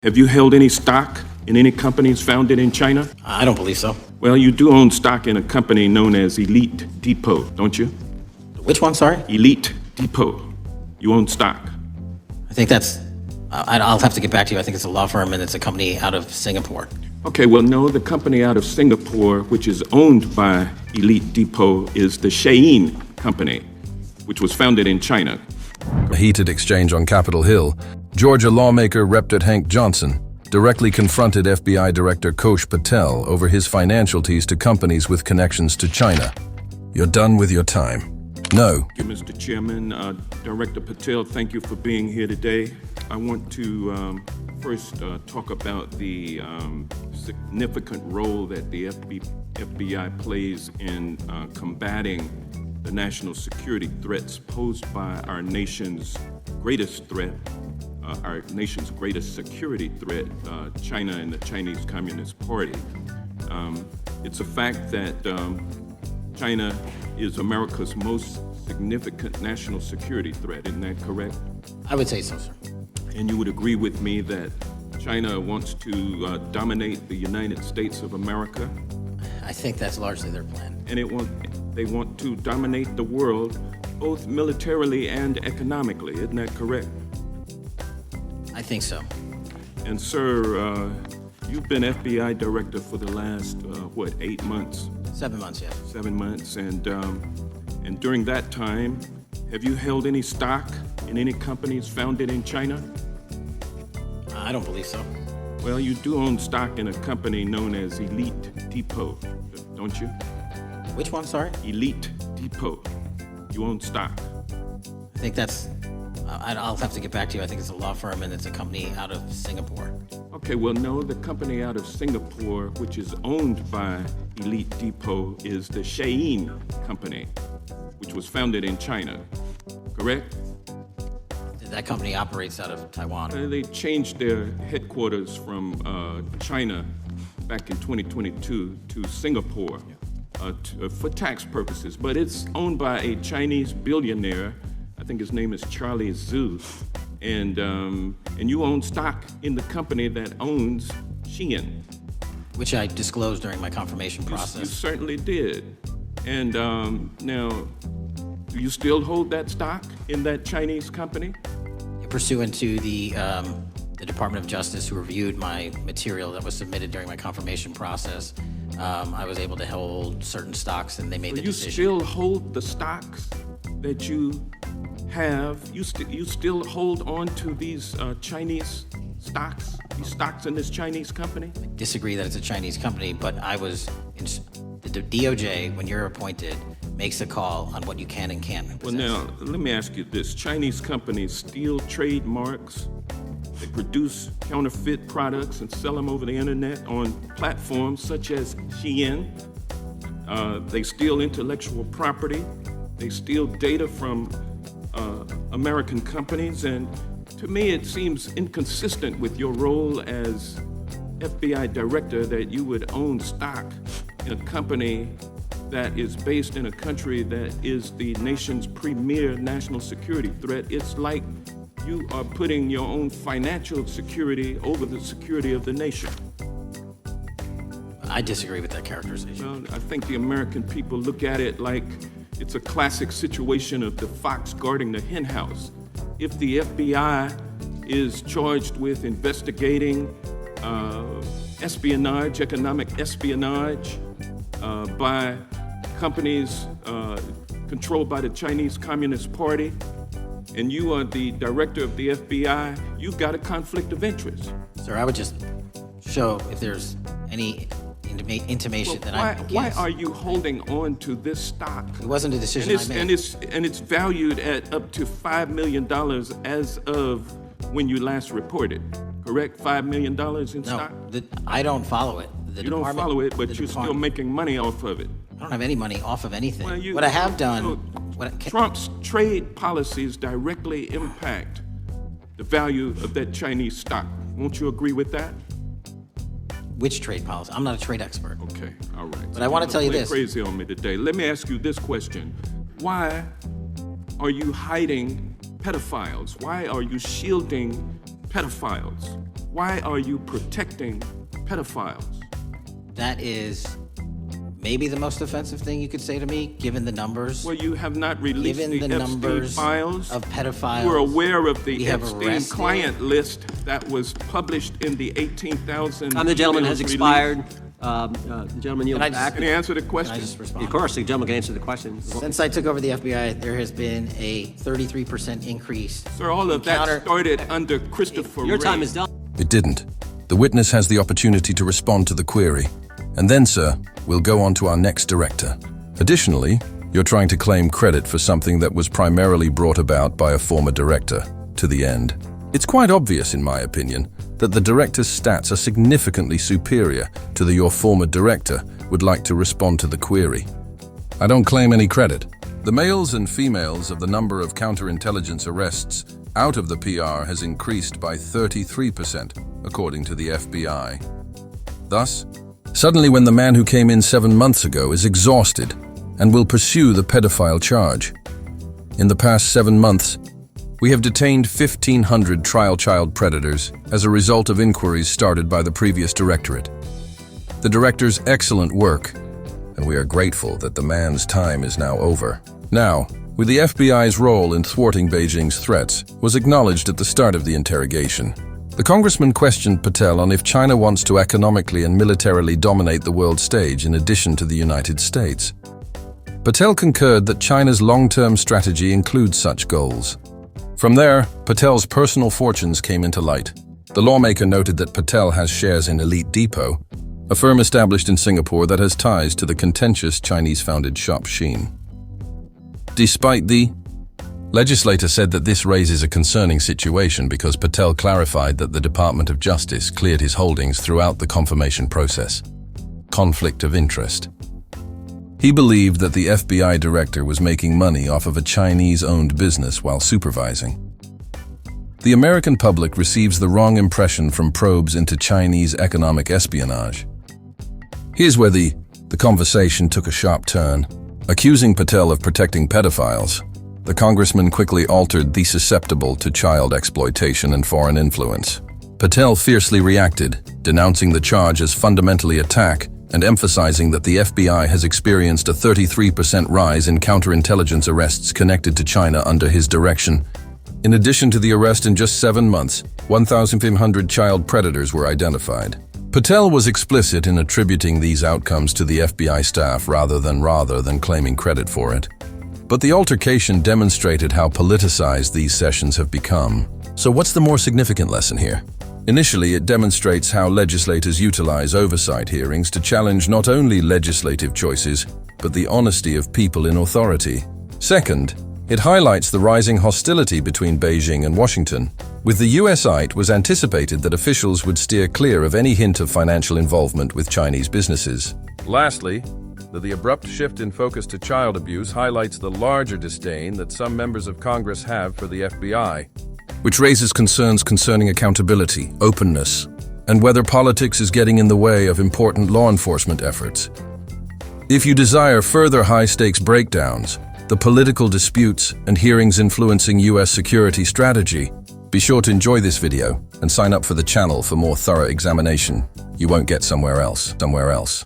Have you held any stock in any companies founded in China? I don't believe so. Well, you do own stock in a company known as Elite Depot, don't you? Which one, sorry? Elite Depot. You own stock. I think that's, I'll have to get back to you. I think it's a law firm and it's a company out of Singapore. Okay, well, no, the company out of Singapore, which is owned by Elite Depot, is the Shein Company, which was founded in China. A heated exchange on Capitol Hill, Georgia lawmaker Rep. Hank Johnson directly confronted FBI Director Kash Patel over his financialties to companies with connections to China. You're done with your time. No. Thank you, Mr. Chairman. Director Patel, thank you for being here today. I want to first talk about the significant role that the FBI plays in combating the national security threats posed by our nation's greatest threat, our nation's greatest security threat, China and the Chinese Communist Party. It's a fact that China is America's most significant national security threat, isn't that correct? I would say so, sir. And you would agree with me that China wants to dominate the United States of America? I think that's largely their plan. And they want to dominate the world, both militarily and economically, isn't that correct? I think so. And sir, you've been FBI director for the last, 8 months? 7 months, yes. 7 months, and during that time, have you held any stock in any companies founded in China? I don't believe so. Well, you do own stock in a company known as Elite Depot, don't you? Which one, sorry? Elite Depot. You own stock. I think that's, I'll have to get back to you. I think it's a law firm and it's a company out of Singapore. Okay, well, no, the company out of Singapore, which is owned by Elite Depot, is the Shein Company, which was founded in China, correct? That company operates out of Taiwan. They changed their headquarters from China back in 2022 to Singapore for tax purposes, but it's owned by a Chinese billionaire. I think his name is Charlie Zhu, and you own stock in the company that owns Shein. Which I disclosed during my confirmation process. You certainly did. And now, do you still hold that stock in that Chinese company? Pursuant to the Department of Justice, who reviewed my material that was submitted during my confirmation process, I was able to hold certain stocks, and they made the decision. You still hold the stocks that you have? You still hold on to these Chinese stocks? These stocks in this Chinese company? I disagree that it's a Chinese company, but I was the DOJ, when you're appointed, makes a call on what you can and can't possess. Well, now, let me ask you this. Chinese companies steal trademarks, they produce counterfeit products and sell them over the internet on platforms such as Shein. They steal intellectual property. They steal data from American companies. And to me, it seems inconsistent with your role as FBI director that you would own stock in a company that is based in a country that is the nation's premier national security threat. It's like you are putting your own financial security over the security of the nation. I disagree with that characterization. Well, I think the American people look at it like it's a classic situation of the fox guarding the hen house. If the FBI is charged with investigating espionage, economic espionage by companies controlled by the Chinese Communist Party, and you are the director of the FBI, you've got a conflict of interest. Sir, I would just show if there's any intimation that I'm against. Why are you holding on to this stock? It wasn't a decision I made. And it's valued at up to $5 million as of when you last reported, correct? $5 million in stock? No, I don't follow it. You don't follow it, but you're still making money off of it. I don't have any money off of anything. Well, what I have done... Trump's trade policies directly impact the value of that Chinese stock. Won't you agree with that? Which trade policy? I'm not a trade expert. Okay, all right. But I want to tell you this. You're crazy on me today. Let me ask you this question. Why are you hiding pedophiles? Why are you shielding pedophiles? Why are you protecting pedophiles? That is maybe the most offensive thing you could say to me, given the numbers. Well, you have not released Given the the Epstein numbers files. of pedophiles. You are aware of we the have Epstein arrested- client list that was published in the 18,000. The gentleman has emails released? expired. The gentleman yields Can I just- back. Can you answer the Can I question? just respond? Of course, the gentleman can answer the question. Since I took over the FBI, there has been a 33% increase. Sir, all of that Encounter- started under Christopher Your time Wray. is done. It didn't. The witness has the opportunity to respond to the query. And then, sir, we'll go on to our next director. Additionally, you're trying to claim credit for something that was primarily brought about by a former director, to the end. It's quite obvious, in my opinion, that the director's stats are significantly superior to your former director would like to respond to the query. I don't claim any credit. The males and females of the number of counterintelligence arrests out of the PR has increased by 33%, according to the FBI. Thus, suddenly when the man who came in 7 months ago is exhausted and will pursue the pedophile charge. In the past 7 months, we have detained 1,500 trial child predators as a result of inquiries started by the previous directorate. The director's excellent work, and we are grateful that the man's time is now over. Now, with the FBI's role in thwarting Beijing's threats, was acknowledged at the start of the interrogation. The congressman questioned Patel on if China wants to economically and militarily dominate the world stage in addition to the United States. Patel concurred that China's long-term strategy includes such goals. From there, Patel's personal fortunes came into light. The lawmaker noted that Patel has shares in Elite Depot, a firm established in Singapore that has ties to the contentious Chinese-founded shop Shein. Despite the legislator said that this raises a concerning situation because Patel clarified that the Department of Justice cleared his holdings throughout the confirmation process. Conflict of interest. He believed that the FBI director was making money off of a Chinese-owned business while supervising. The American public receives the wrong impression from probes into Chinese economic espionage. Here's where the conversation took a sharp turn. Accusing Patel of protecting pedophiles, the congressman quickly altered the susceptible to child exploitation and foreign influence. Patel fiercely reacted, denouncing the charge as fundamentally attack and emphasizing that the FBI has experienced a 33% rise in counterintelligence arrests connected to China under his direction. In addition to the arrest in just 7 months, 1,500 child predators were identified. Patel was explicit in attributing these outcomes to the FBI staff rather than claiming credit for it. But the altercation demonstrated how politicized these sessions have become. So what's the more significant lesson here? Initially, it demonstrates how legislators utilize oversight hearings to challenge not only legislative choices, but the honesty of people in authority. Second, it highlights the rising hostility between Beijing and Washington. With the US, it was anticipated that officials would steer clear of any hint of financial involvement with Chinese businesses. Lastly, the abrupt shift in focus to child abuse highlights the larger disdain that some members of Congress have for the FBI, which raises concerns concerning accountability, openness, and whether politics is getting in the way of important law enforcement efforts. If you desire further high-stakes breakdowns, the political disputes and hearings influencing US security strategy, be sure to enjoy this video and sign up for the channel for more thorough examination you won't get somewhere else.